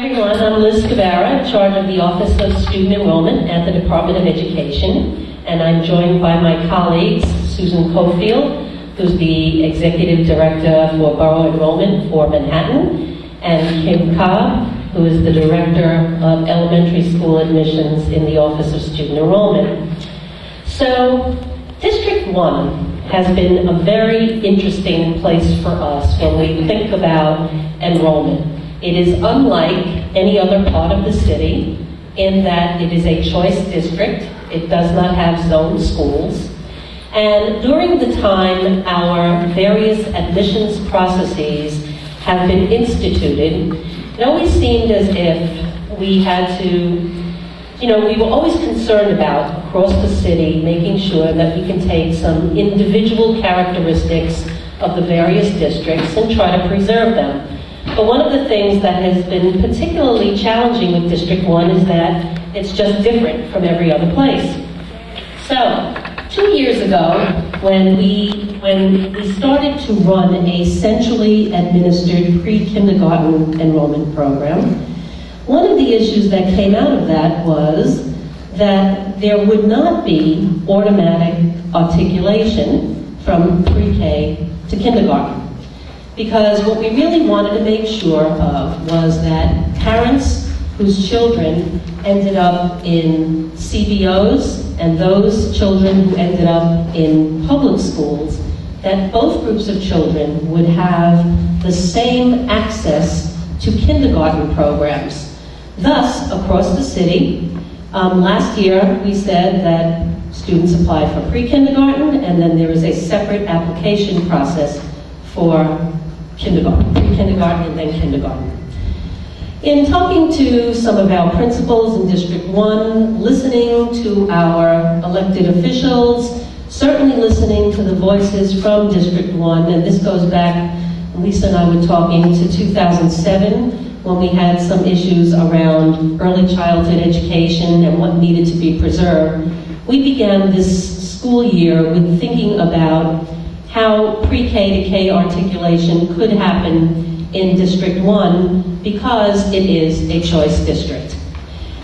everyone, I'm Liz Cavara, in charge of the Office of Student Enrollment at the Department of Education, and I'm joined by my colleagues, Susan Cofield, who's the Executive Director for Borough Enrollment for Manhattan, and Kim Cobb, who is the Director of Elementary School Admissions in the Office of Student Enrollment. So, District 1 has been a very interesting place for us when we think about enrollment. It is unlike any other part of the city in that it is a choice district. It does not have zoned schools. And during the time our various admissions processes have been instituted, it always seemed as if we had to, we were always concerned about, across the city, making sure that we can take some individual characteristics of the various districts and try to preserve them. But one of the things that has been particularly challenging with District 1 is that it's just different from every other place. So, 2 years ago, when we started to run a centrally administered pre-kindergarten enrollment program, one of the issues that came out of that was that there would not be automatic articulation from pre-K to kindergarten. Because what we really wanted to make sure of was that parents whose children ended up in CBOs and those children who ended up in public schools, that both groups of children would have the same access to kindergarten programs. Thus, across the city, last year we said that students apply for pre-kindergarten, and then there is a separate application process for kindergarten, pre-kindergarten and then kindergarten. In talking to some of our principals in District 1, listening to our elected officials, certainly listening to the voices from District 1, and this goes back, Lisa and I were talking, to 2007, when we had some issues around early childhood education and what needed to be preserved. We began this school year with thinking about how pre-K to K articulation could happen in District 1 because it is a choice district.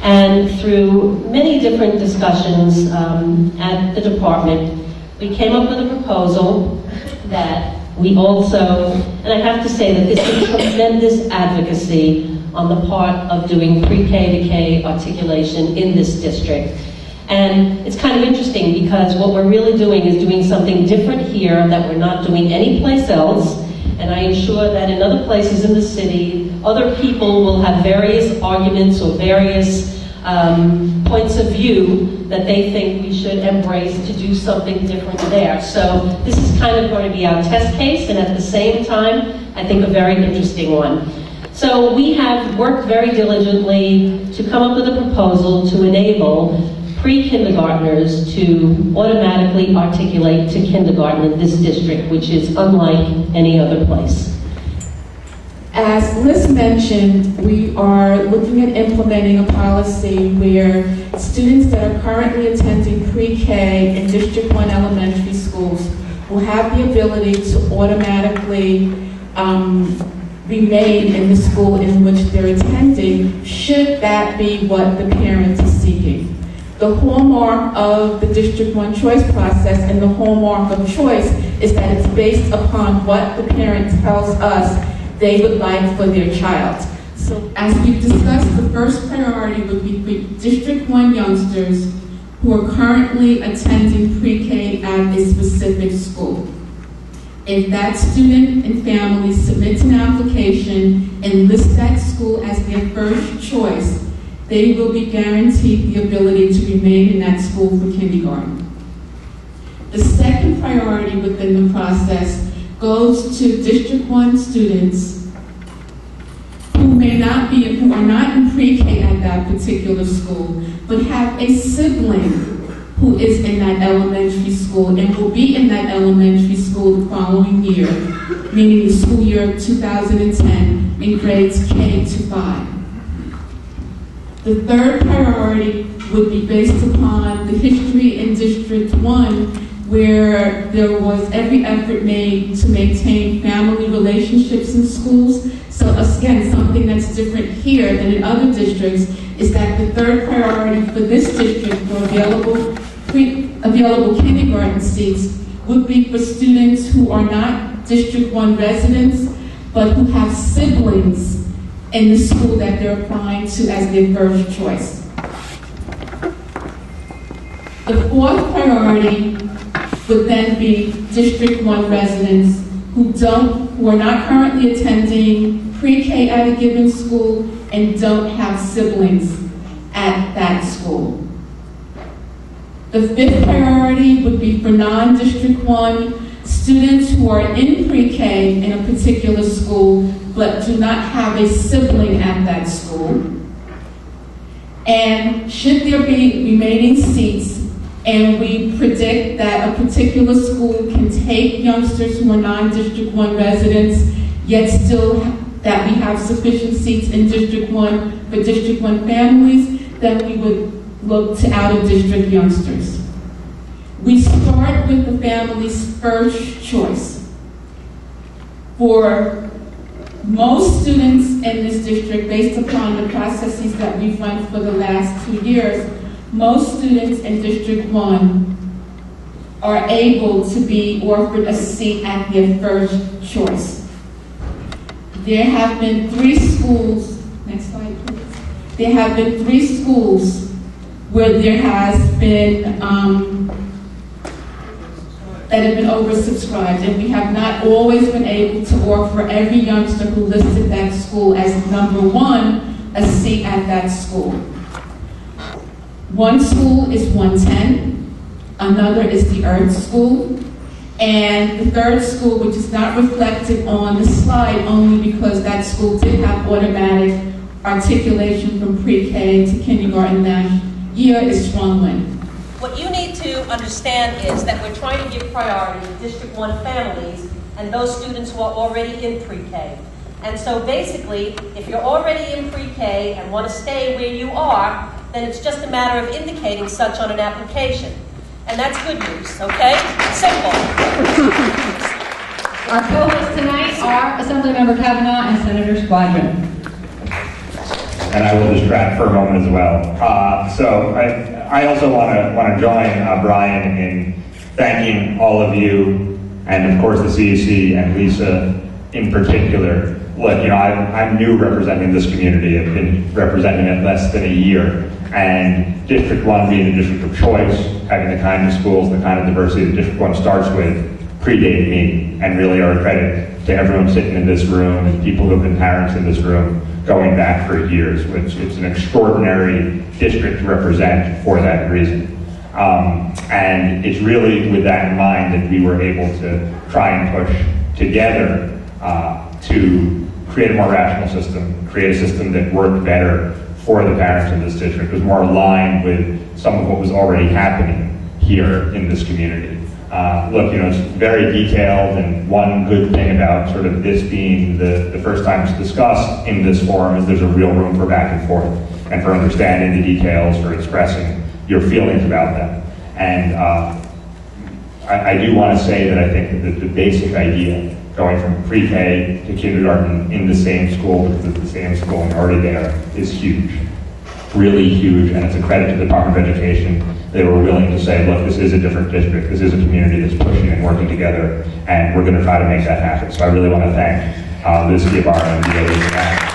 And through many different discussions at the department, we came up with a proposal that we also, and I have to say that this is tremendous advocacy on the part of doing pre-K to K articulation in this district. And it's kind of interesting because what we're really doing is doing something different here that we're not doing anyplace else. And I am sure that in other places in the city, other people will have various arguments or various points of view that they think we should embrace to do something different there. So this is kind of going to be our test case, and at the same time, I think a very interesting one. So we have worked very diligently to come up with a proposal to enable pre-kindergartners to automatically articulate to kindergarten in this district, which is unlike any other place. As Liz mentioned, we are looking at implementing a policy where students that are currently attending pre-K in District 1 elementary schools will have the ability to automatically remain in the school in which they're attending, should that be what the parent is seeking. The hallmark of the District 1 choice process and the hallmark of choice is that it's based upon what the parent tells us they would like for their child. So as we've discussed, the first priority would be for District 1 youngsters who are currently attending pre-K at a specific school. If that student and family submits an application and lists that school as their first choice, they will be guaranteed the ability to remain in that school for kindergarten. The second priority within the process goes to District 1 students who are not in pre-K at that particular school, but have a sibling who is in that elementary school and will be in that elementary school the following year, meaning the school year 2010, in grades K to 5. The third priority would be based upon the history in District 1 where there was every effort made to maintain family relationships in schools. So again, something that's different here than in other districts is that the third priority for this district for available kindergarten seats would be for students who are not District 1 residents, but who have siblings in the school that they're applying to as their first choice. The fourth priority would then be District 1 residents who are not currently attending pre-K at a given school and don't have siblings at that school. The fifth priority would be for non-District 1 students who are in pre-K in a particular school but do not have a sibling at that school. And should there be remaining seats, and we predict that a particular school can take youngsters who are non-District 1 residents, yet still that we have sufficient seats in District 1 for District 1 families, then we would look to out-of-district youngsters. We start with the family's first choice. For most students in this district, based upon the processes that we've run for the last 2 years, most students in District 1 are able to be offered a seat at their first choice. There have been 3 schools, next slide please. There have been 3 schools where there has been, that have been oversubscribed, and we have not always been able to offer every youngster who listed that school as number 1 a seat at that school. One school is 110, another is the Earth School, and the third school, which is not reflected on the slide only because that school did have automatic articulation from pre-K to kindergarten that year, is Strongland. What you need to understand is that we're trying to give priority to District 1 families and those students who are already in pre-K. And so basically, if you're already in pre-K and want to stay where you are, then it's just a matter of indicating such on an application. And that's good news, okay? Simple. Our co-hosts tonight are Assemblymember Kavanaugh and Senator Squadron. And I will distract for a moment as well. So I also want to join Brian in thanking all of you, and of course the CEC and Lisa in particular. Look, I'm new representing this community. I've been representing it less than a year, and District 1 being the district of choice, having the kind of schools, the kind of diversity that District 1 starts with, predated me, and really are a credit to everyone sitting in this room and people who have been parents in this room going back for years, which it's an extraordinary district to represent for that reason. And it's really with that in mind that we were able to try and push together to create a more rational system, create a system that worked better for the parents in this district, was more aligned with some of what was already happening here in this community. Look, it's very detailed, and one good thing about sort of this being the first time it's discussed in this forum is there's a real room for back and forth, and for understanding the details, for expressing your feelings about them. And I do want to say that I think that the basic idea, going from pre-K to kindergarten in the same school, because it's the same school and already there, is huge. Really huge, and it's a credit to the Department of Education. They were willing to say, look, this is a different district, this is a community that's pushing and working together, and we're going to try to make that happen. So I really want to thank Liz Giabara and DOE for that.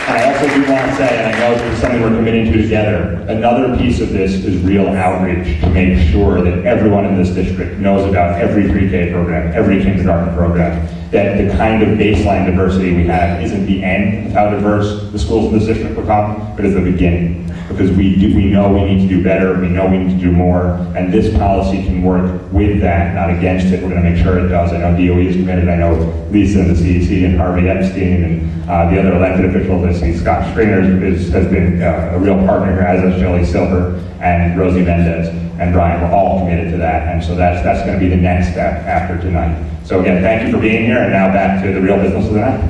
And I also do want to say, and I know this is something we're committing to together, another piece of this is real outreach to make sure that everyone in this district knows about every pre-K program, every kindergarten program, that the kind of baseline diversity we have isn't the end of how diverse the schools in this district become, but is the beginning. Because we know we need to do better, we know we need to do more, and this policy can work with that, not against it. We're going to make sure it does. I know DOE is committed. I know Lisa and the CEC and Harvey Epstein and the other elected officials. I see Scott Stringer has been a real partner here, as is Shelley Silver and Rosie Mendez and Brian. We're all committed to that, and so that's going to be the next step after tonight. So again, thank you for being here, and now back to the real business of the night.